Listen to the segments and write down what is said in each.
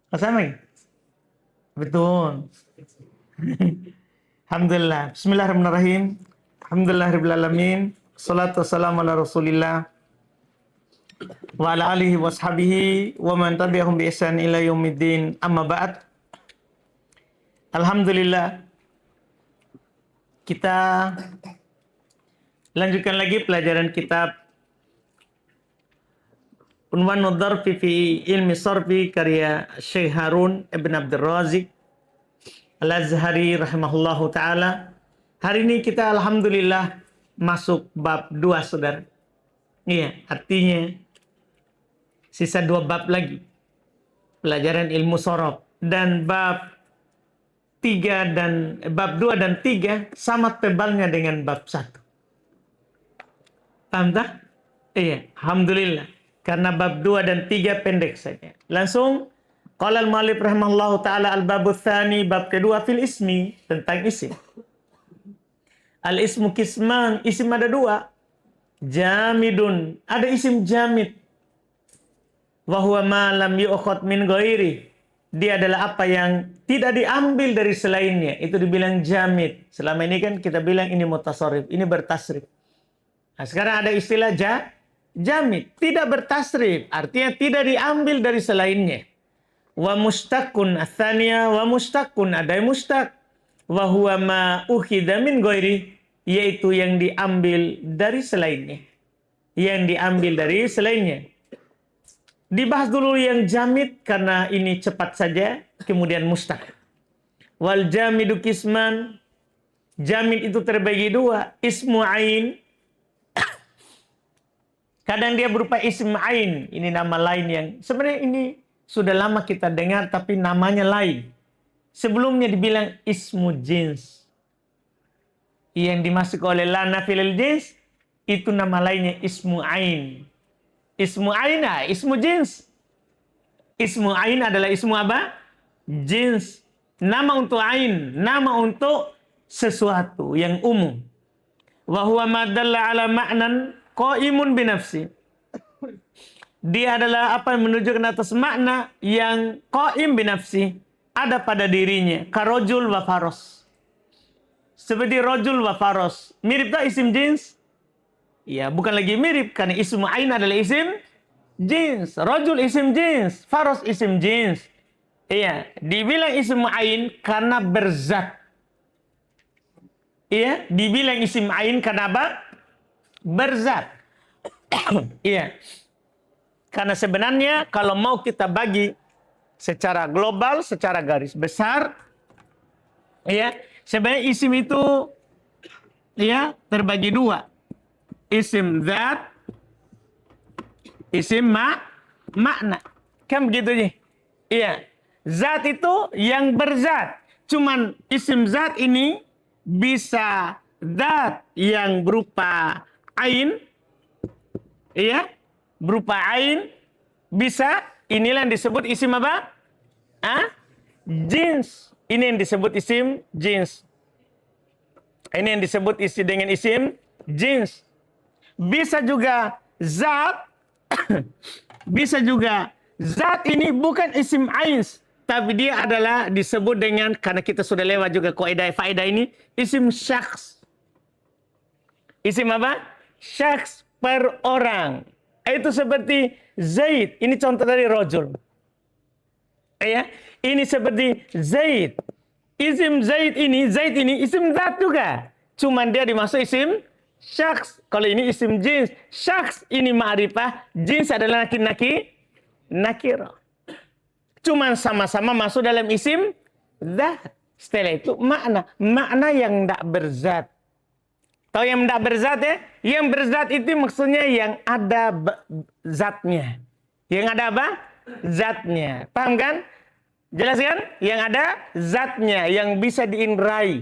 Sama. Betul. Alhamdulillah. Bismillahirrahmanirrahim. Alhamdulillahirrahmanirrahim. Salatu wassalamu ala rasulillah. Wa ala alihi wa sahbihi wa man tabi'ahum bi ihsan ila yaumiddin. Amma ba'd. Alhamdulillah. Kita lanjutkan lagi pelajaran kitab Unwan Nudharfi fi ilmi sarfi karya Syekh Harun Ibn Abdul Razik Al-Azhari rahimahullahu ta'ala. Hari ini kita alhamdulillah masuk bab 2, saudara. Iya, artinya sisa 2 bab lagi. Pelajaran ilmu sorof. Dan bab 3 dan bab 2 dan 3 sama tebalnya dengan bab 1. Paham tak? Iya, alhamdulillah. Karena bab 2 dan 3 pendek saja. Langsung qala al-mu'allif rahimahullahu taala al-babu tsani, bab kedua fil ismi, tentang isim. Al-ismu kisman, isim ada 2. Jamidun, ada isim jamid. Wa huwa ma lam yu'khad min ghairi. Dia adalah apa yang tidak diambil dari selainnya. Itu dibilang jamid. Selama ini kan kita bilang ini mutasarrif, ini bertasrif. Nah, sekarang ada istilah jamid, tidak bertasrif, artinya tidak diambil dari selainnya. Wa mustaqun atsaniya, wa mustaqun, ada mustaq. Wa huwa ma ukhidha min ghairi, yaitu yang diambil dari selainnya. Yang diambil dari selainnya. Dibahas dulu yang jamid karena ini cepat saja, kemudian mustaq. Wal jamidu kisman, jamid itu terbagi 2, ismu ain. Kadang dia berupa isim ain. Ini nama lain yang sebenarnya ini sudah lama kita dengar tapi namanya lain. Sebelumnya dibilang ismu jins. Yang dimasuk oleh lana filil jins itu nama lainnya ismu ain. Ismu ain, ismu jins. Ismu ain adalah ismu apa? Jins. Nama untuk ain, nama untuk sesuatu yang umum. Wa huwa ma dalla ala ma'nan qaimun binafsi. Dia adalah apa yang menunjukkan atas makna yang qaim binafsi, ada pada dirinya. Karojul wa faros. Seperti rojul wa faros. Mirip tak isim jins? Ya, bukan lagi mirip karena ismu ain adalah isim jins. Rojul isim jins, faros isim jins. Iya, dibilang ismu ain karena berzat. Iya, dibilang isim ain karena apa? Berzat. Iya. Karena sebenarnya kalau mau kita bagi secara global, secara garis besar, ya, sebenarnya isim itu ya terbagi 2. Isim zat, isim makna. Kan begitu nih? Iya. Zat itu yang berzat. Cuman isim zat ini bisa zat yang berupa ain, iya, berupa ain, bisa, inilah yang disebut isim apa? Jins. Ini yang disebut isim jins. Ini yang disebut isi dengan isim jins. Bisa juga zat, bisa juga zat ini bukan isim ains, tapi dia adalah disebut dengan, karena kita sudah lewat juga kaidah ini, isim syakhs. Isim apa? Syakhs, per orang. Itu seperti Zaid. Ini contoh dari rojul. Ya, ini seperti Zaid. Isim Zaid ini isim zat juga. Cuman dia dimasuk isim syakhs. Kalau ini isim jins. Syakhs ini ma'rifah. Jins adalah nakirah. Cuman sama-sama masuk dalam isim zat. Setelah itu makna yang tidak berzat. Tahu yang tidak berzat ya? Yang berzat itu maksudnya yang ada zatnya. Yang ada apa? Zatnya. Paham kan? Jelas kan? Yang ada zatnya. Yang bisa diindrai.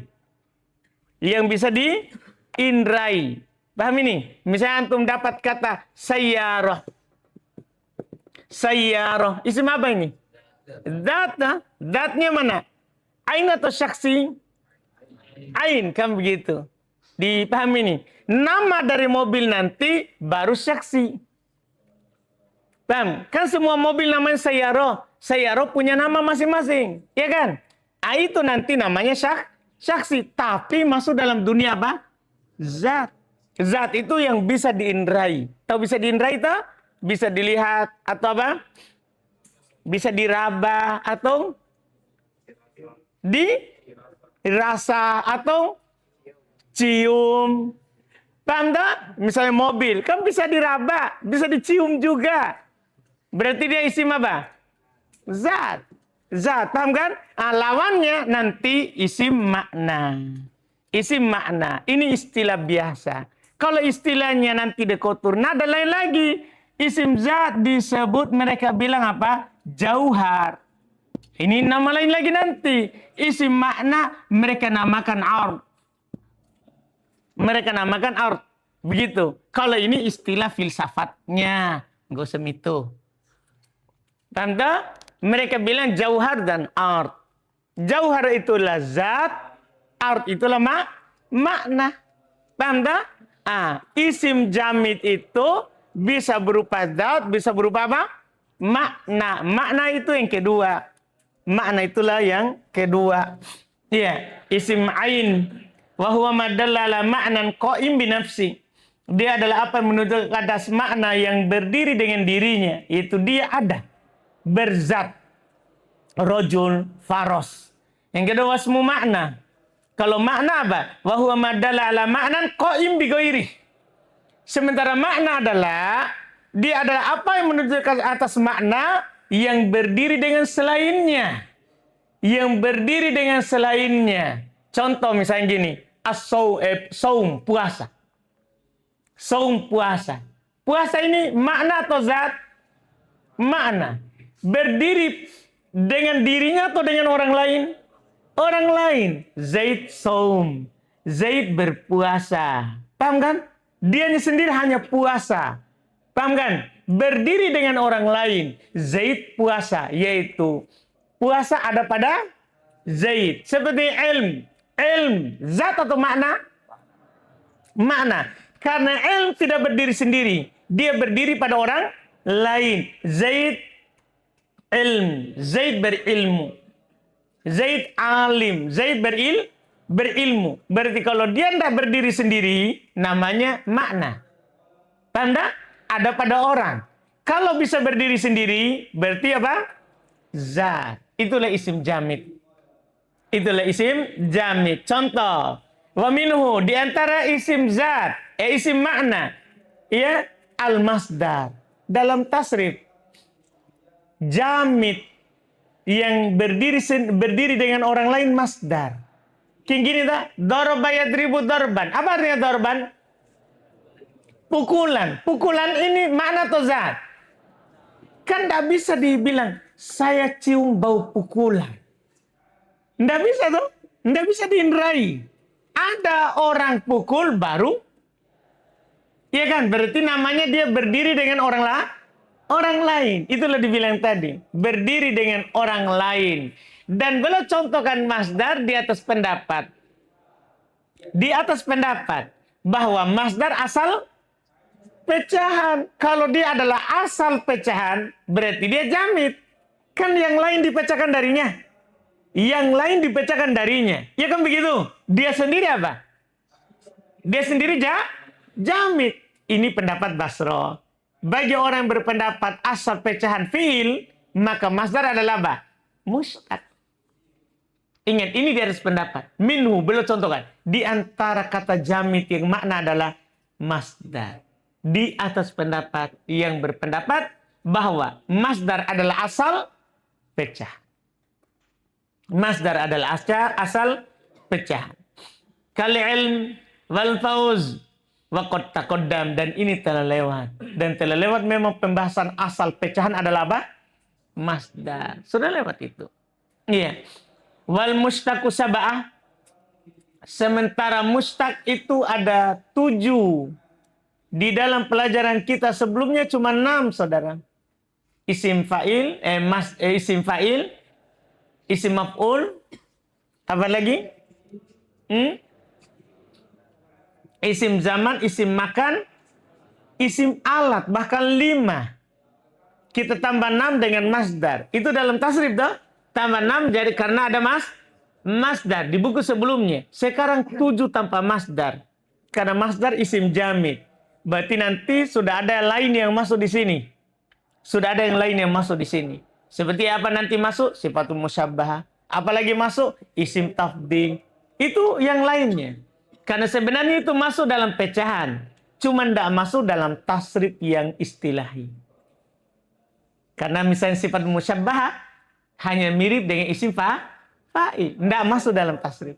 Yang bisa diindrai. Paham ini? Misalnya antum dapat kata sayyarah. Sayyarah. Isim apa ini? Zat. Zatnya mana? Ain atau syaksi? Ain. Kan begitu. Dipahami ini. Nama dari mobil nanti baru syaksi. Paham? Kan semua mobil namanya sayyarah. Sayyaro punya nama masing-masing. Ya kan? Itu nanti namanya saksi. Tapi masuk dalam dunia apa? Zat. Zat itu yang bisa diindrai. Tahu bisa diindrai tak? Bisa dilihat atau apa? Bisa diraba atau dirasa atau cium. Paham tak? Misalnya mobil, kan bisa diraba, bisa dicium juga. Berarti dia isim apa? Zat. Zat, paham kan? Lawannya nanti isim makna. Isim makna, ini istilah biasa. Kalau istilahnya nanti dekotur nada lain lagi. Isim zat disebut mereka bilang apa? Jauhar. Ini nama lain lagi nanti. Isim makna mereka namakan ard. Mereka namakan ard. Begitu. Kalau ini istilah filsafatnya. Nggak usah itu. Tanda mereka bilang jauhar dan ard. Jauhar itulah zat. Ard itulah makna. Paham tak? Isim jamid itu bisa berupa zat, bisa berupa apa? Makna. Makna itu yang kedua. Makna itulah yang kedua. Iya, isim ain. Wa huwa ma dallala ma'nan qaim bi nafsi. Dia adalah apa yang menunjukkan atas makna yang berdiri dengan dirinya. Yaitu dia ada. Berzat. Rojul, faros. Yang kedua wasmu makna. Kalau makna apa? Wa huwa ma dallala ma'nan qaim bi ghairi. Sementara makna adalah dia adalah apa yang menunjukkan atas makna yang berdiri dengan selainnya. Yang berdiri dengan selainnya. Contoh misalnya gini. Saum, puasa. Saum, puasa. Puasa ini makna atau zat? Makna. Berdiri dengan dirinya atau dengan orang lain? Orang lain. Zaid saum. Zaid berpuasa. Paham kan? Dianya sendiri hanya puasa. Paham kan? Berdiri dengan orang lain. Zaid puasa. Yaitu puasa ada pada Zaid. Seperti ilm. Ilm. Zat atau makna? Makna. Karena ilm tidak berdiri sendiri. Dia berdiri pada orang lain. Zaid ilm. Zaid berilmu. Zaid alim. Zaid berilmu. Berarti kalau dia tidak berdiri sendiri, namanya makna. Tanda ada pada orang. Kalau bisa berdiri sendiri, berarti apa? Zat. Itulah isim jamid. Itulah isim jamid. Contoh. Wa minhu. Di antara isim zat. Isim makna. Ya. Al-masdar. Dalam tasrif. Jamid. Yang berdiri dengan orang lain masdar. Kayak gini tak? Darba yadribu darban. Apa artinya darban? Pukulan. Pukulan ini makna atau zat? Kan tidak bisa dibilang, saya cium bau pukulan. Tidak bisa tuh. Tidak bisa diindrai. Ada orang pukul baru. Ya kan? Berarti namanya dia berdiri dengan orang lain. Itulah dibilang tadi. Berdiri dengan orang lain. Dan beliau contohkan masdar di atas pendapat. Di atas pendapat. Bahwa masdar asal pecahan. Kalau dia adalah asal pecahan, berarti dia jamid. Kan yang lain dipecahkan darinya. Yang lain dipecahkan darinya. Ya kan begitu? Dia sendiri apa? Dia sendiri jamid. Ini pendapat Basro. Bagi orang yang berpendapat asal pecahan fiil, maka masdar adalah apa? Mustaq. Ingat, ini di atas pendapat. Minhu, beliau contohkan. Di antara kata jamid yang makna adalah masdar. Di atas pendapat yang berpendapat bahwa masdar adalah asal pecah. Masdar adalah asal pecah. Kal ilm wal fauz wa qad taqaddam, dan ini telah lewat. Dan telah lewat memang pembahasan asal pecahan adalah apa? Masdar. Sudah lewat itu. Iya. Wal mustaqu sab'ah. Sementara mustaq itu ada 7. Di dalam pelajaran kita sebelumnya cuma 6, saudara. Isim fa'il, isim fa'il, isim maf'ul, apa lagi? Isim zaman, isim makan, isim alat, bahkan 5. kita tambah 6 dengan masdar. Itu dalam tasrif toh. Tambah 6 jadi karena ada masdar di buku sebelumnya. Sekarang 7 tanpa masdar. Karena masdar isim jamid. Berarti nanti sudah ada lain yang masuk di sini. Sudah ada yang lain yang masuk di sini. Seperti apa nanti masuk? Sifatul musyabbah. Apalagi masuk isim tafdil. Itu yang lainnya. Karena sebenarnya itu masuk dalam pecahan. Cuma tidak masuk dalam tasrif yang istilahi. Karena misalnya sifat musyabbah hanya mirip dengan isim fa'il. Tidak masuk dalam tasrif.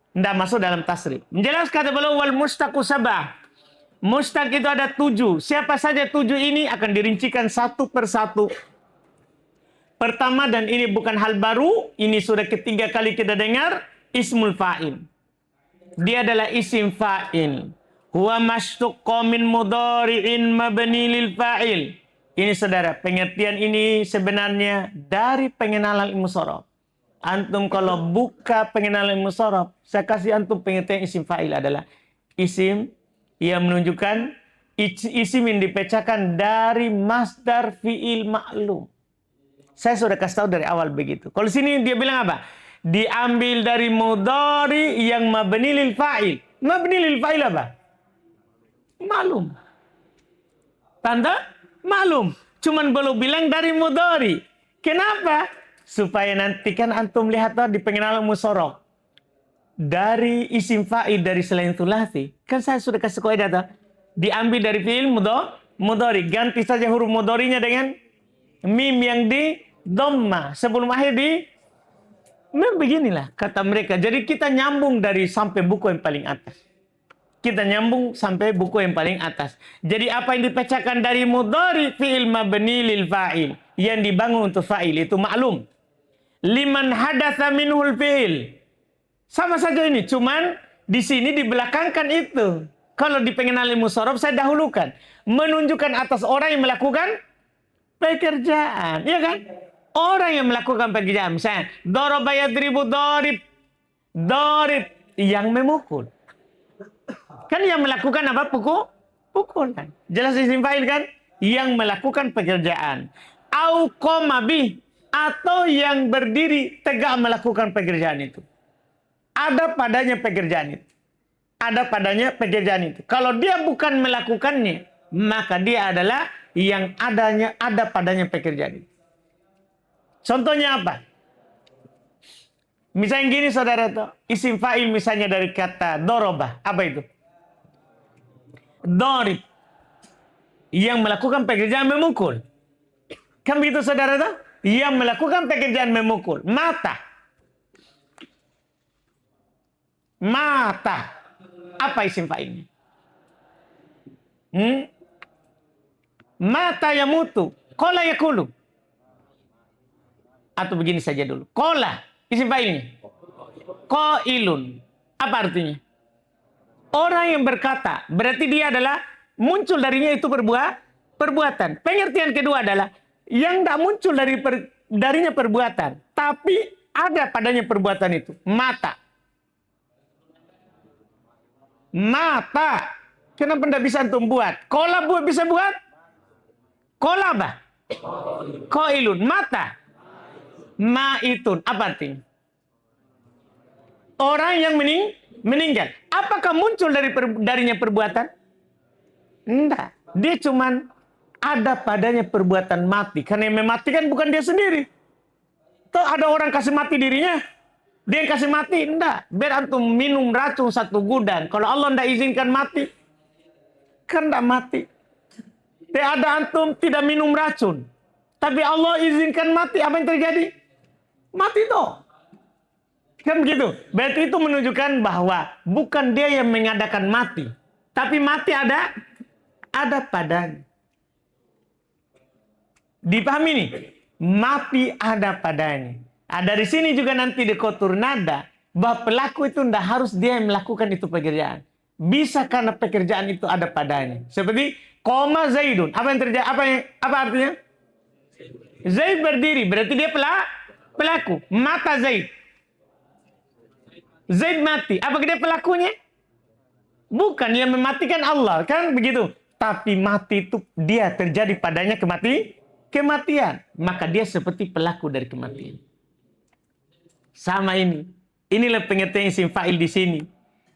Tidak masuk dalam tasrif. Menjelaskan kata beliau wal mustaqu sab'ah. Mustaq itu ada 7. Siapa saja 7 ini akan dirincikan satu persatu. Pertama, dan ini bukan hal baru, ini sudah ketiga kali kita dengar, ismul fa'il. Dia adalah isim fa'il. Huwa masytuqqa min mudhari'in mabni lil fa'il. Ini saudara, pengertian ini sebenarnya dari pengenalan ilmu shorof. Antum kalau buka pengenalan ilmu shorof, saya kasih antum pengertian isim fa'il adalah isim yang menunjukkan isim yang dipecahkan dari masdar fi'il ma'lum. Saya sudah kasih tahu dari awal begitu. Kalau sini dia bilang apa? Diambil dari mudhari yang mabni lil fa'il. Mabni lil fa'il apa? Maklum. Tanda? Maklum. Cuman belum bilang dari mudhari. Kenapa? Supaya nanti kan antum lihat di pengenalan musyarrah. Dari isim fa'il dari selain thulathi. Kan saya sudah kasih kaidah tuh. Diambil dari fi'il mudhari. Ganti saja huruf mudharinya dengan mim yang di dhamma. Sebelum akhir di beginilah kata mereka. Jadi kita nyambung dari sampai buku yang paling atas. Kita nyambung sampai buku yang paling atas. Jadi apa yang dipecahkan dari mudhari fi'il mabni lil fa'il. Yang dibangun untuk fa'il itu maklum. Liman hadatsa minhul fi'il. Sama saja ini, cuman di sini dibelakangkan itu. Kalau di pengenalan ilmu shorof saya dahulukan. Menunjukkan atas orang yang melakukan pekerjaan. Iya kan? Orang yang melakukan pekerjaan. Misalnya, daraba yadribu darib. Darib yang memukul. Kan yang melakukan apa? Pukul kan. Jelas isim fa'il kan? Yang melakukan pekerjaan. Au qama bih. Atau yang berdiri tegak melakukan pekerjaan itu. Ada padanya pekerjaan itu. Ada padanya pekerjaan itu. Kalau dia bukan melakukannya, maka dia adalah yang ada padanya pekerjaan itu. Contohnya apa? Misalnya gini saudara tuh, isim fa'il misalnya dari kata doroba. Apa itu? Dorib. Yang melakukan pekerjaan memukul. Kan begitu saudara tuh? Yang melakukan pekerjaan memukul. Mata. Mata. Apa isim fa'ilnya? Mata yamutu. Kola yakulu. Atau begini saja dulu. Kola. Isim fa'ilnya. Qailun. Apa artinya? Orang yang berkata. Berarti dia adalah muncul darinya itu perbuatan. Pengertian kedua adalah yang tidak muncul darinya perbuatan. Tapi ada padanya perbuatan itu. Mata. Mata. Kenapa tidak bisa antum buat? Kola bisa buat? Kola apa? Qailun. Mata. Ma'itun. Apa artinya? Orang yang meninggal. Apakah muncul darinya perbuatan? Enggak. Dia cuman ada padanya perbuatan mati. Karena yang mematikan bukan dia sendiri. Tuh ada orang kasih mati dirinya. Dia yang kasih mati? Enggak. Biar antum minum racun satu gudang. Kalau Allah enggak izinkan mati, kan enggak mati. Tidak ada antum tidak minum racun. Tapi Allah izinkan mati. Apa yang terjadi? Mati toh. Kan begitu. Berarti itu menunjukkan bahwa bukan dia yang mengadakan mati. Tapi mati ada padanya. Dipahami nih? Mati ada padanya. Nah, dari sini juga nanti di kotur nada bahwa pelaku itu tidak harus dia yang melakukan itu pekerjaan. Bisa karena pekerjaan itu ada padanya. Seperti koma Zaidun. Apa yang terjadi? Apa artinya? Zaid berdiri. Berarti dia pelaku. Mata Zaid. Zaid mati. Apakah dia pelakunya? Bukan. Yang mematikan Allah. Kan begitu. Tapi mati itu dia terjadi padanya kematian, maka dia seperti pelaku dari kematian. Sama ini. Inilah pengertian isim fa'il di sini.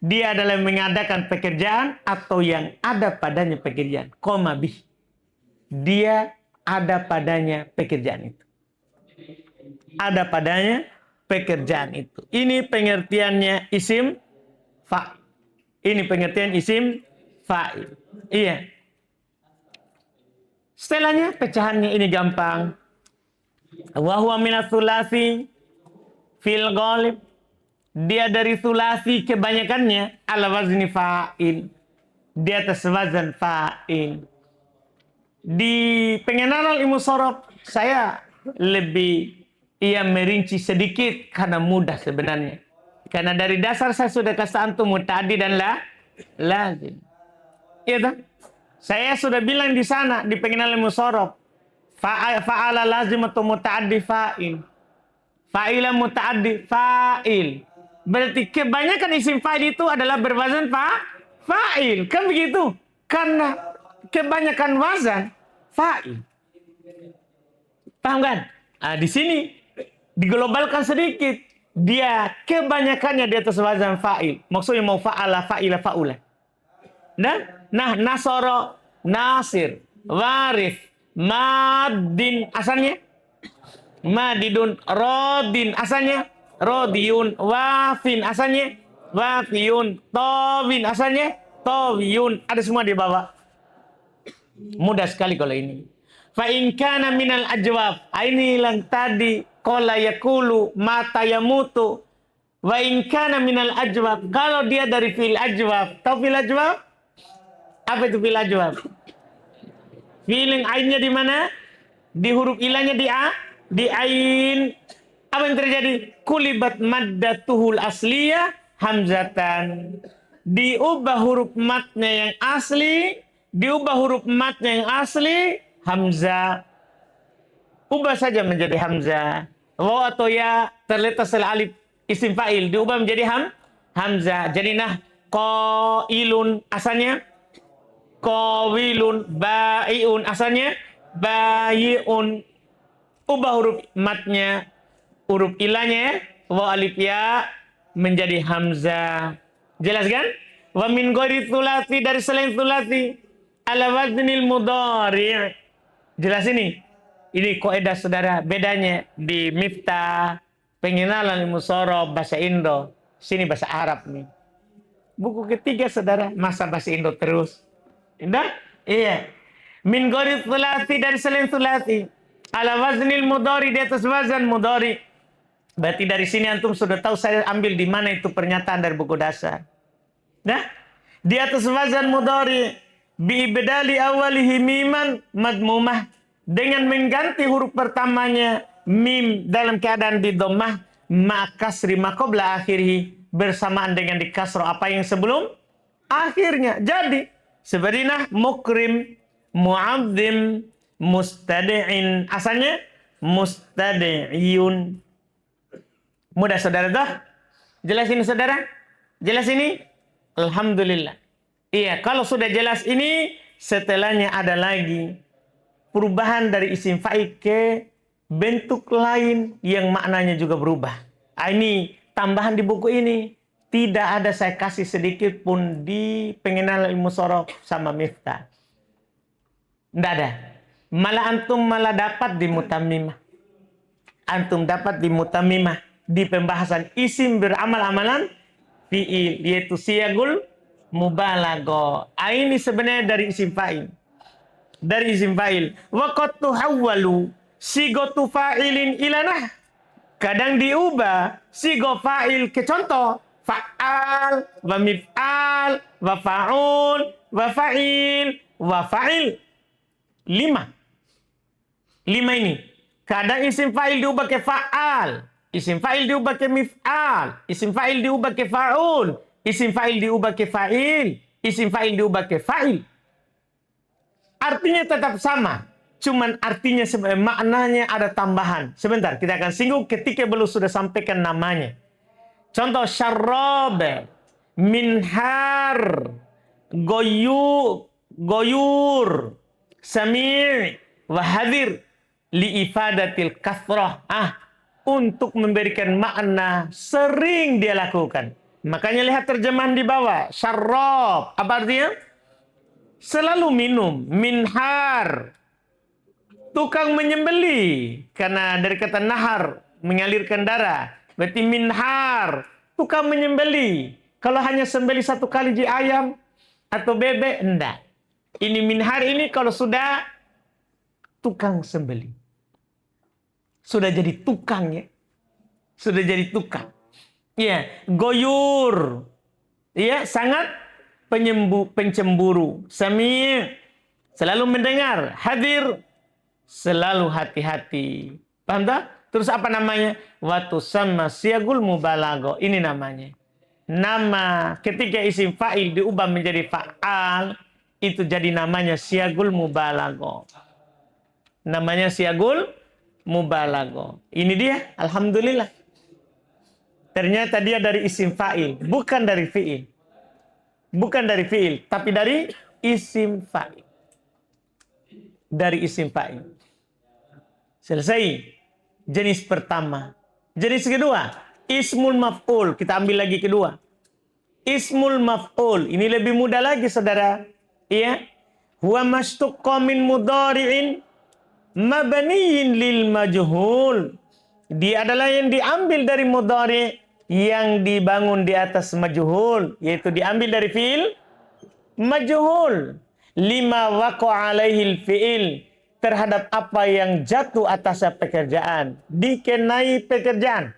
Dia adalah mengadakan pekerjaan atau yang ada padanya pekerjaan. Koma bih. Dia ada padanya pekerjaan itu. Ada padanya pekerjaan itu. Ini pengertiannya isim fa'il. Ini pengertian isim fa'il. Iya. Setelahnya pecahannya ini gampang. Wa huwa minats tsulasi fil ghalib. Dia dari sulasi kebanyakannya ala wazni fa'il. Di atas wazan fa'il. Di pengenalan ilmu sorof saya lebih merinci sedikit karena mudah sebenarnya. Karena dari dasar saya sudah kasih antum muta'addi dan lazim. Iya tak? Saya sudah bilang di sana di pengenalan ilmu sorof fa'ala lazim atau muta'addi fa'il. Fa'ila muta'addi fa'il. Berarti kebanyakan isim fa'il itu adalah berwazan fa'il. Kan begitu? Karena kebanyakan wazan fa'il. Paham kan? Nah, di sini diglobalkan sedikit. Dia kebanyakannya di atas wazan fa'il. Maksudnya mau fa'ala, fa'ila, fa'ula. Nah, nasoro, nasir, warif, madin. Asalnya? Madidun, rodin. Asalnya? Rodiyun, wafin asalnya, wafiyun, tawin asalnya, tawiyun. Ada semua di bawah. Mudah sekali kalau ini. Fa in kana minal ajwab. Ini yang tadi qala yaqulu mata yamutu. Wa in kana minal ajwab. Kalau dia dari fil ajwab. Tahu fil ajwab? Apa itu fil ajwab? Fiil ainnya di mana? Di huruf ilahnya di a, di ain. Apa yang terjadi? Kulibat maddatuhul asliyah hamzatan. Diubah huruf matnya yang asli, diubah huruf matnya yang asli hamzah. Ubah saja menjadi hamzah. Waw atau ya terletak setelah alif isim fa'il diubah menjadi hamzah. Jadi qailun asalnya qawilun, ba'iun asalnya bayiun. Ubah huruf matnya, huruf ilahnya wa alif ya menjadi hamzah. Jelas kan? Wa min ghairi tsulasi, dari selain tsulasi, ala waznil mudhari'. Jelas ini? Ini kaidah saudara, bedanya di Miftah, pengenalan ilmu sorof bahasa Indo, sini bahasa Arab nih. Buku ketiga saudara, masa bahasa Indo terus. Indah? Iya. Min ghairi tsulasi, dari selain tsulasi, ala waznil mudhari, di atas wazan mudhari. Berarti dari sini antum sudah tahu saya ambil di mana itu pernyataan dari buku dasar. Nah, di atas wazan mudhari bi ibdali awalihi miman madmumah, dengan mengganti huruf pertamanya mim dalam keadaan di dhammah ma kasri ma qabla akhirih, bersamaan dengan di kasroh apa yang sebelum akhirnya. Jadi seperti mukrim, mu'azzim, mustadi'in. Asalnya mustadi'iyun. Mudah saudara dah? Jelas ini saudara? Jelas ini? Alhamdulillah. Iya, kalau sudah jelas ini, setelahnya ada lagi perubahan dari isim fa'il ke bentuk lain yang maknanya juga berubah. Ini tambahan di buku ini. Tidak ada saya kasih sedikit pun di pengenalan ilmu sorof sama Miftah. Tidak ada. Malah antum malah dapat di mutammimah. Antum dapat di mutammimah. Di pembahasan isim beramal amalan fi'il, yaitu siyagul mubalaghah. Ini sebenarnya dari isim fa'il. Dari isim fa'il. Wa qad tuhawwalu sigatu fa'ilin ilanah. Kadang diubah sigo fa'il ke contoh. Fa'al, wa mif'al, wa fa'ul, wa fa'il, wa fa'il. 5 ini. Kadang isim fa'il diubah ke fa'al. Isim fa'il diubah ke mif'al. Isim fa'il diubah ke fa'ul. Isim fa'il diubah ke fa'il. Isim fa'il diubah ke fa'il. Artinya tetap sama. Cuman artinya maknanya ada tambahan. Sebentar, kita akan singgung ketika belum sudah sampaikan namanya. Contoh syarrab, minhar, goyur, sami', wahadir. li ifadatil kathrah. Untuk memberikan makna sering dia lakukan. Makanya lihat terjemahan di bawah. Syarrab. Apa artinya? Selalu minum. Minhar. Tukang menyembeli. Karena dari kata nahar, mengalirkan darah. Berarti minhar. Tukang menyembeli. Kalau hanya sembeli satu kali di ayam atau bebek, enggak. Ini minhar ini kalau sudah tukang sembeli. Sudah jadi tukang ya. Sudah jadi tukang. Ya, goyur. Ya, sangat pencemburu. Sami, selalu mendengar. Hadir, selalu hati-hati. Paham tak? Terus apa namanya? Watu sama siagul mubalago. Ini namanya. Nama ketika isim fa'il diubah menjadi fa'al, itu jadi namanya siagul mubalago. Namanya siagul mubalago. Ini dia, alhamdulillah. Ternyata dia dari isim fa'il, bukan dari fi'il. Bukan dari fi'il, tapi dari isim fa'il. Dari isim fa'il. Selesai. Jenis pertama. Jenis kedua, ismul maf'ul. Kita ambil lagi kedua. Ismul maf'ul. Ini lebih mudah lagi, saudara. Iya. Huwa mastuqqa min mudhari'in mabniyin lil majhul. Dia adalah yang diambil dari mudhari' yang dibangun di atas majhul. Yaitu diambil dari fi'il majhul. Lima waqa'a alaihil fi'il. Terhadap apa yang jatuh atas pekerjaan. Dikenai pekerjaan.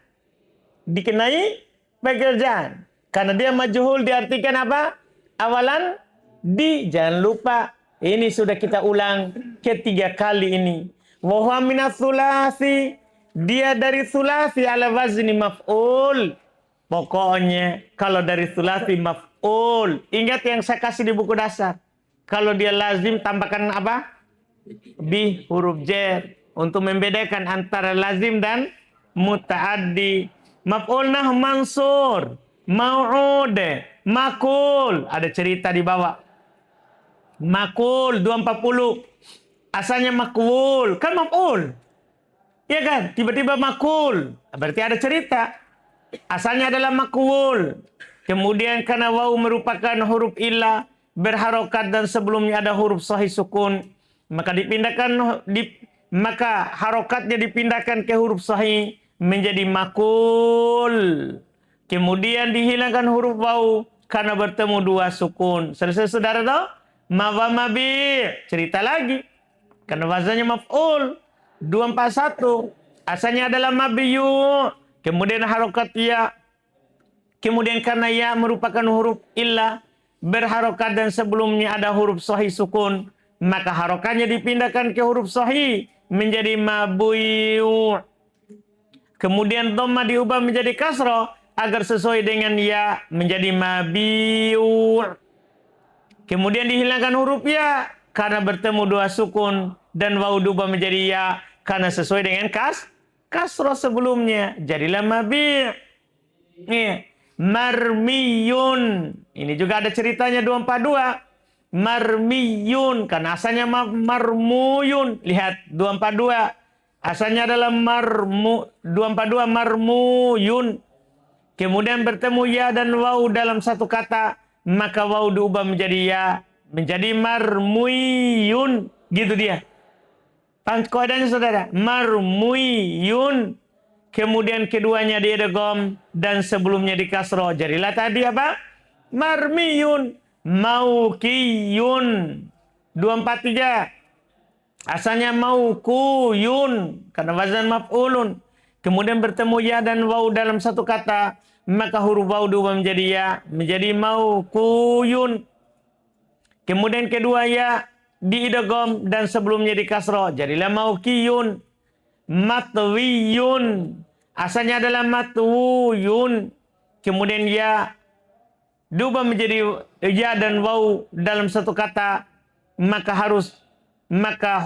Dikenai pekerjaan. Karena dia majhul diartikan apa? Awalan di. Jangan lupa. Ini sudah kita ulang ketiga kali ini. Wa huwa minas sulasi. Dia dari sulasi ala wazni maf'ul. Pokoknya kalau dari sulasi maf'ul. Ingat yang saya kasih di buku dasar. Kalau dia lazim tambahkan apa? Bi huruf jar. Untuk membedakan antara lazim dan muta'addi. Maf'ul nah mansur. Mau'ud. Makul. Ada cerita di bawah. Makul 240. Asalnya makul. Kan maf'ul. Iya kan? Tiba-tiba makul. Berarti ada cerita. Asalnya adalah makul. Kemudian karena waw merupakan huruf illah. Berharokat dan sebelumnya ada huruf sahih sukun. Maka maka harokatnya dipindahkan ke huruf sahih menjadi makul. Kemudian dihilangkan huruf waw karena bertemu dua sukun. Selesai saudara tahu? Mawa mabi. Cerita lagi. Karena wazannya maf'ul. 241. Asalnya adalah mabiyu. Kemudian harokat ya. Kemudian karena ya merupakan huruf illah. Berharokat dan sebelumnya ada huruf sahih sukun. Maka harokatnya dipindahkan ke huruf sahih menjadi mabuyu. Kemudian dhamma diubah menjadi kasrah agar sesuai dengan ya menjadi mabiyu. Kemudian dihilangkan huruf ya karena bertemu dua sukun dan waw diubah menjadi ya karena sesuai dengan kasrah sebelumnya jadilah mabi'. Marmiyun. Ini juga ada ceritanya 242. Marmiyun karena asalnya marmuyun. Lihat 242 asalnya adalah 242 marmuyun. Kemudian bertemu ya dan waw dalam satu kata, maka waw diubah menjadi ya menjadi marmuyun. Gitu dia. Paham kaidahnya saudara? Marmuyun. Kemudian keduanya diidgham dan sebelumnya di kasroh. Jadilah tadi apa? Marmiyun. Maukiyun. 243. Asalnya maukuyun. Karena wazan maf'ulun. Kemudian bertemu ya dan waw dalam satu kata. Maka huruf waw diubah menjadi ya. Menjadi maukuyun. Kemudian kedua ya diidgham dan sebelumnya di kasroh. Jadilah maukiyun. Matwiyun. Asalnya adalah matwuyun. Kemudian ya diubah menjadi ya dan waw dalam satu kata, maka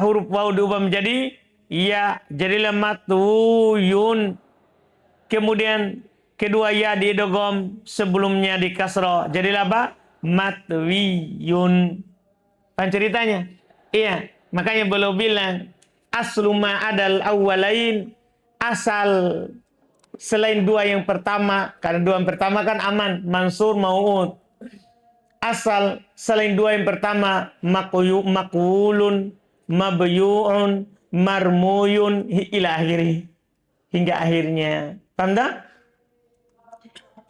huruf waw diubah menjadi ya, jadilah matwuyun. Kemudian kedua ya diidgham sebelumnya di kasrah, jadilah apa? Matwiyun. Paham ceritanya? Iya, makanya beliau bilang aslu ma adal awwalain, asal selain dua yang pertama, karena dua yang pertama kan aman, mansur mau'ud. Asal selain dua yang pertama, makulun, mabyu'un, marmuyun, ila akhiri. Hingga akhirnya. Paham tak?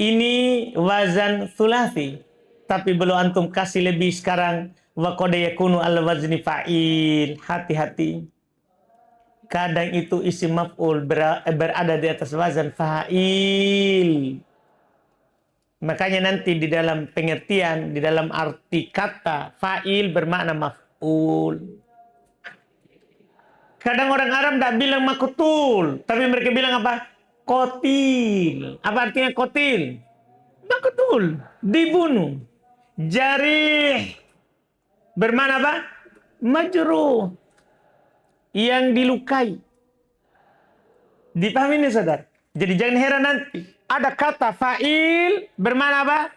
Ini wazan thulathi. Tapi belum antum kasih lebih sekarang. Wa qad yakunu al wazni fa'il. Hati-hati. Kadang itu isim maf'ul berada di atas wazan fa'il. Makanya nanti di dalam pengertian, di dalam arti kata, fa'il bermakna maf'ul. Kadang orang Arab tidak bilang makutul, tapi mereka bilang apa? Kotil. Apa artinya kotil? Makutul, dibunuh. Jarih, bermakna apa? Majruh, yang dilukai. Dipahami nih saudara? Jadi jangan heran nanti. Ada kata fa'il bermakna apa?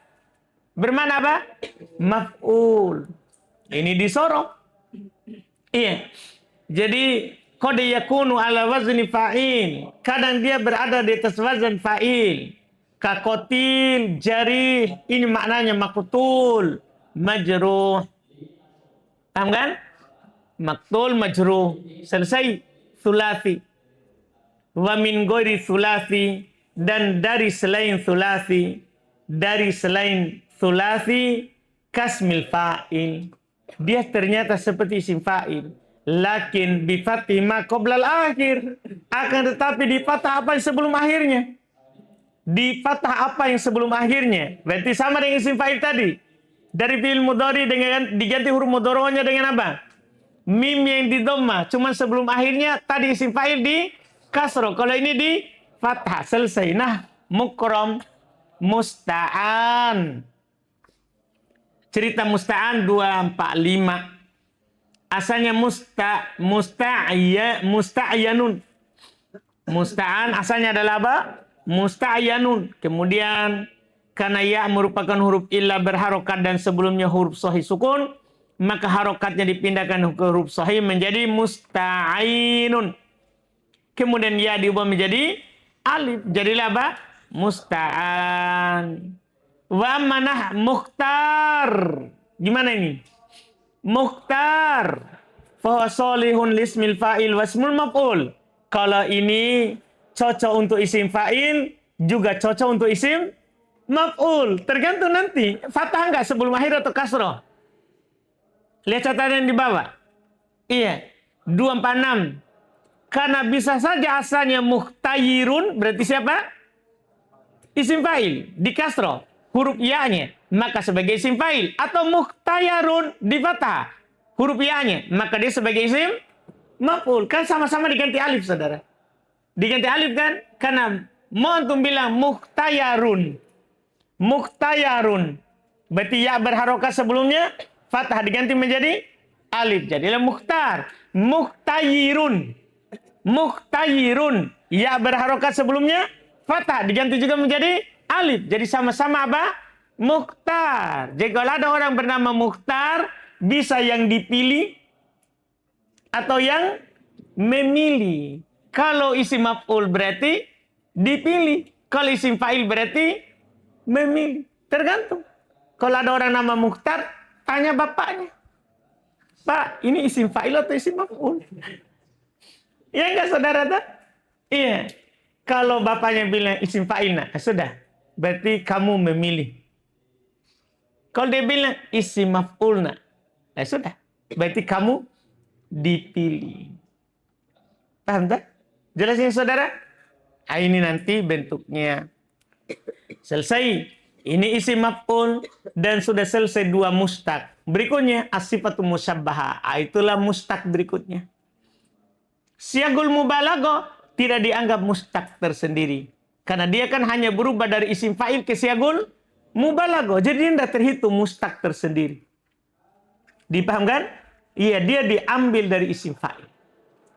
Bermakna apa? Maf'ul. Ini disorot. Iya. Jadi qad yakunu ala wazni fa'il. Kadang dia berada di atas wazan fa'il. Kakotil, jarih. Ini maknanya makutul, majruh. Paham kan? Maktul, majruh. Selesai. Thulathi. Wa min ghairi thulathi, dan dari selain thulathi, kasmil fa'il, dia ternyata seperti isim fa'il, lakin bi fathi ma qabla al-akhir, akan tetapi di fathah apa yang sebelum akhirnya. Di fathah apa yang sebelum akhirnya, berarti sama dengan isim fa'il tadi. Dari fi'il mudhari dengan diganti huruf mudhari'nya dengan apa? Mim yang di dhamma, cuman sebelum akhirnya tadi isim fa'il di kasro, kalau ini di fathah. Selesai. Nah, mukram, musta'an. Cerita musta'an 245. Asalnya musta'yanun. Musta'an asalnya adalah apa? Musta'yanun. Kemudian karena ya merupakan huruf illa berharokat dan sebelumnya huruf sahih sukun, maka harokatnya dipindahkan ke huruf sahih menjadi musta'inun. Kemudian ya diubah menjadi alif. Jadilah apa? Musta'an. Wa manah mukhtar. Gimana ini? Mukhtar. Fahuwa solihun lismil fa'il wasmul maf'ul. Kalau ini cocok untuk isim fa'il, juga cocok untuk isim maf'ul. Tergantung nanti. Fathah enggak sebelum akhir atau kasroh? Lihat catatan di bawah. Iya. 246. Karena bisa saja asalnya muhtayirun, berarti siapa? Isim fa'il, di kasroh, huruf ya-nya, maka sebagai isim fa'il. Atau muhtayarun, di fathah, huruf ya-nya, maka dia sebagai isim maf'ul. Kan sama-sama diganti alif, saudara. Diganti alif kan? Karena mau antum bilang muhtayarun. Muhtayarun. Berarti ya berharokat sebelumnya, fathah diganti menjadi alif. Jadilah muhtar. Muhtayirun. Muhtayirun, ya berharokat sebelumnya fathah diganti juga menjadi alif. Jadi sama-sama apa? Mukhtar. Jadi kalau ada orang bernama Mukhtar, bisa yang dipilih atau yang memilih. Kalau isim maf'ul berarti dipilih. Kalau isim fa'il berarti memilih. Tergantung. Kalau ada orang nama Mukhtar, tanya bapaknya. Pak, ini isim fa'il atau isim maf'ul? Iya enggak saudara tak? Iya. Kalau bapaknya bilang isim fa'il, nah sudah. Berarti kamu memilih. Kalau dia bilang isim maf'ul, nah sudah. Berarti kamu dipilih. Paham tak? Jelasnya saudara? Nah, ini nanti bentuknya. Selesai. Ini isim maf'ul dan sudah selesai dua mustaq. Berikutnya as-sifatu musyabbahah. Itulah mustaq berikutnya. Siagul mubalaghah tidak dianggap mustaq tersendiri. Karena dia kan hanya berubah dari isim fa'il ke siagul mubalaghah. Jadi dia tidak terhitung mustaq tersendiri. Dipahamkan? Iya, dia diambil dari isim fa'il.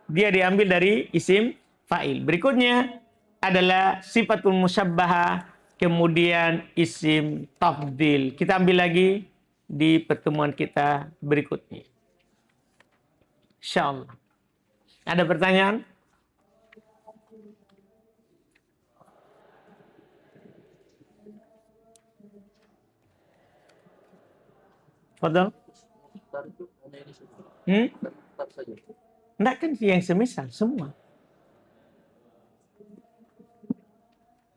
Dia diambil dari isim fa'il. Berikutnya adalah sifatul musyabbahah, kemudian isim tafdil. Kita ambil lagi di pertemuan kita berikutnya. Insyaallah. Ada pertanyaan? Fadal? Enggak kan yang semisal semua.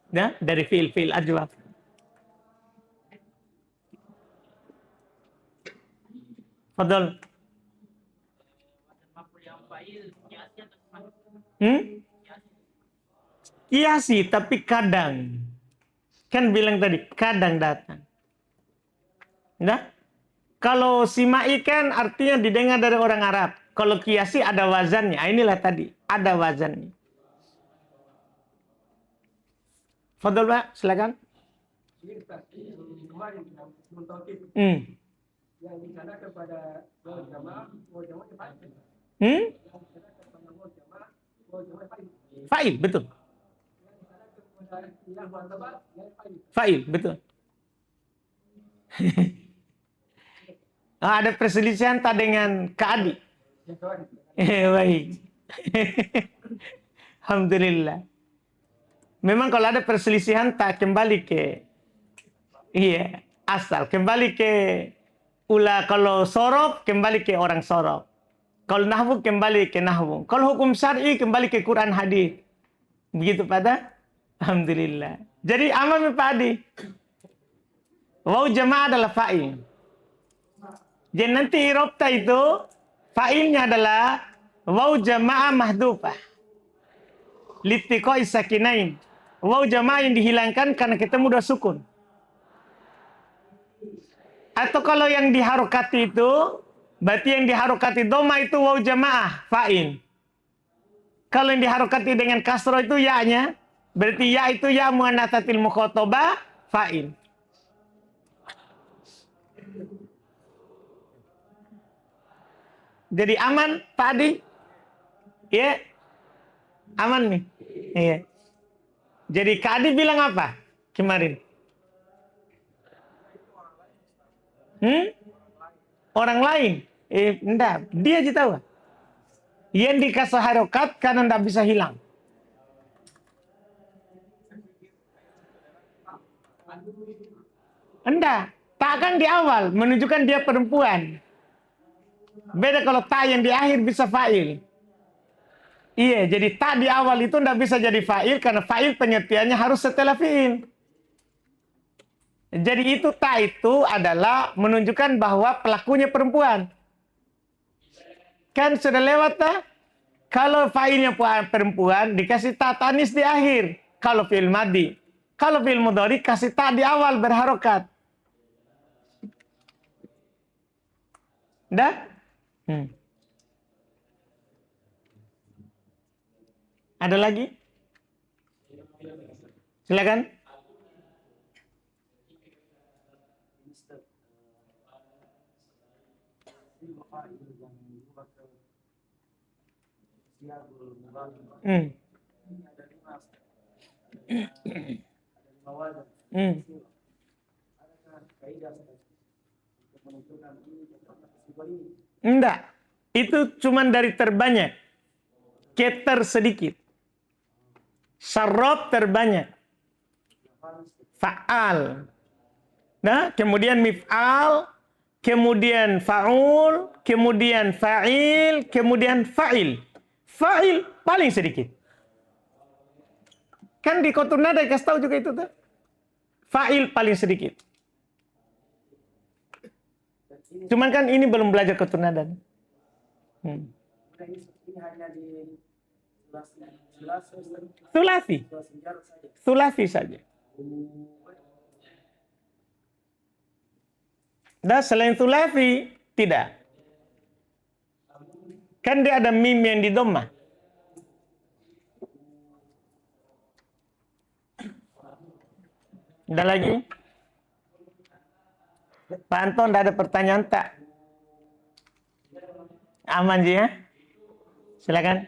Ya, dari fiil ajwaf. Fadal. Iya sih, tapi kadang. Kan bilang tadi, kadang datang. Nah, kalau simai kan artinya didengar dari orang Arab. Kalau kiasi ada wazannya. Inilah tadi, ada wazannya. Fadol Pak, silakan. Yang di sana kepada jamaah, fa'il, betul. Fa'il, betul. Ada perselisihan tak dengan Ka'adi? Baik. Alhamdulillah. Memang kalau ada perselisihan tak kembali ke asal, kembali ke kalau sorof kembali ke orang sorof. Kalau nahwu kembali ke nahwu. Kalau hukum syar'i kembali ke Quran hadis. Begitu pada? Alhamdulillah. Jadi aman Pak Adi. Waw jamaah adalah fa'il. Jadi nanti irobta itu fa'ilnya adalah waw jamaah mahdufah. Litiqai sakinain. Waw jamaah yang dihilangkan karena ketemu dua sukun. Atau kalau yang diharokati itu, berarti yang diharokati doma itu waw jamaah fa'il. Kalau yang diharokati dengan kasroh itu ya-nya, berarti ya itu ya muannatsatil mukhatabah fa'il. Jadi aman tadi? Ya. Aman nih. Iya. Jadi Kak Adi bilang apa kemarin? Orang lain? Enggak. Dia aja tahu. Yang dikasih harokat karena enggak bisa hilang. Enggak. Tak kan di awal menunjukkan dia perempuan. Beda kalau tak yang di akhir bisa fa'il. Iya, jadi tak di awal itu enggak bisa jadi fa'il karena fa'il pengertiannya harus setelah fi'il. Jadi itu tak itu adalah menunjukkan bahwa pelakunya perempuan. Kan sudah lewat tak? Kalau fa'ilnya perempuan dikasih ta tanis di akhir. Kalau fi'il madi. Kalau fi'il mudhari kasih ta di awal berharokat. Dah? Ada lagi? Silakan. Enggak. Itu cuman dari terbanyak ke tersedikit. Syarab terbanyak. Fa'al. Nah, kemudian mif'al, kemudian fa'ul, kemudian fa'il, kemudian fa'il. Fa'il paling sedikit. Kan di Qatur Nada kasih tahu juga itu tuh. Fa'il paling sedikit. Cuman kan ini belum belajar Qatur Nada. Sulasi. Sulasi saja. Dan selain sulasi, tidak. Kan dia ada mim yang di dhammah. Ada lagi? Pak Anton, ada pertanyaan tak? Aman sih ya? Silakan.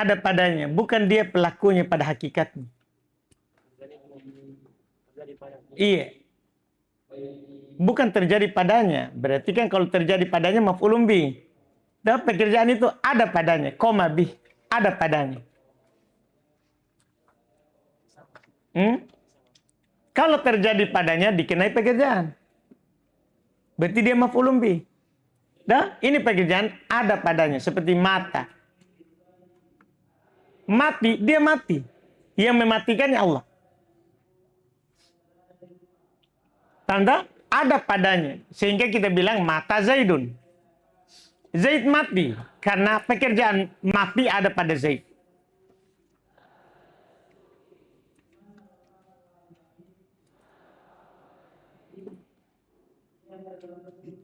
Ada padanya, bukan dia pelakunya pada hakikatnya. Iya. bukan terjadi padanya. Berarti kan kalau terjadi padanya maf'ulun bih. Dan pekerjaan itu ada padanya, koma bih, ada padanya. Kalau terjadi padanya dikenai pekerjaan. Berarti dia maf'ulun bih. Dan ini pekerjaan ada padanya seperti mata. Mati, dia mati. Yang mematikannya Allah. Tanda ada padanya. Sehingga kita bilang mata Zaidun. Zaid mati karena pekerjaan mati ada pada Zaid.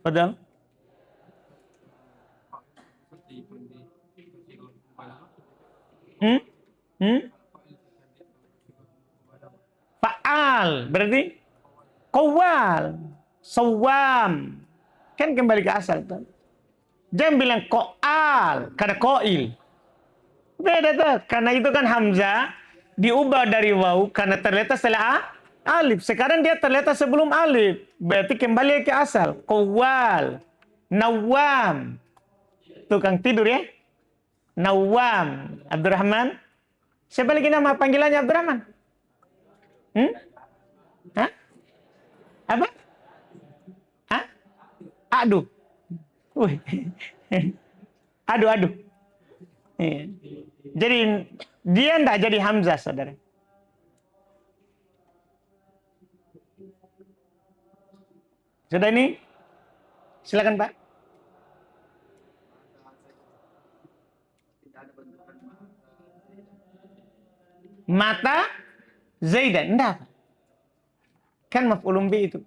Padahal Fa'al berarti Qawwal, Sawam. Kan kembali ke asal tuh. Jangan bilang Qa'al karena Qa'il. Beda tuh, karena itu kan Hamzah diubah dari waw karena terletak setelah alif. Sekarang dia terletak sebelum alif. Berarti kembali ke asal. Qawwal, Nawam. Tukang tidur ya. Nawam, Abdurrahman. Siapa lagi nama panggilannya Abdurrahman? Hah? Apa? Hah? Aduh. Wih. Aduh. Jadi dia enggak jadi Hamzah, saudara. Sudah ini? Silakan, Pak. Mata Zaidan, enggak. Kan maf'ulun bih itu.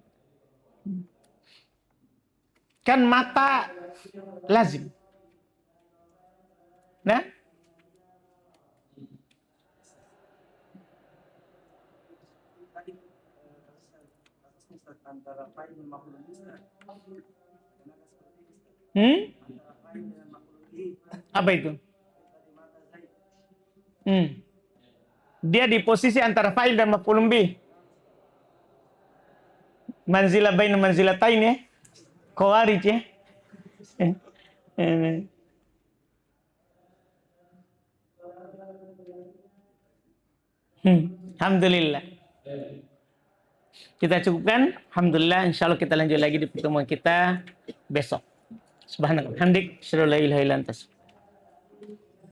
Kan mata lazim. Nah? Apa itu? Dia di posisi antara fa'il dan maf'ulun bih. Manzilah baina manzilatain ya. Khawarij ya. Alhamdulillah. Kita cukupkan. Alhamdulillah. Insyaallah kita lanjut lagi di pertemuan kita besok. Subhanallah. Hamdik. Asyhadu an la ilaha illa anta.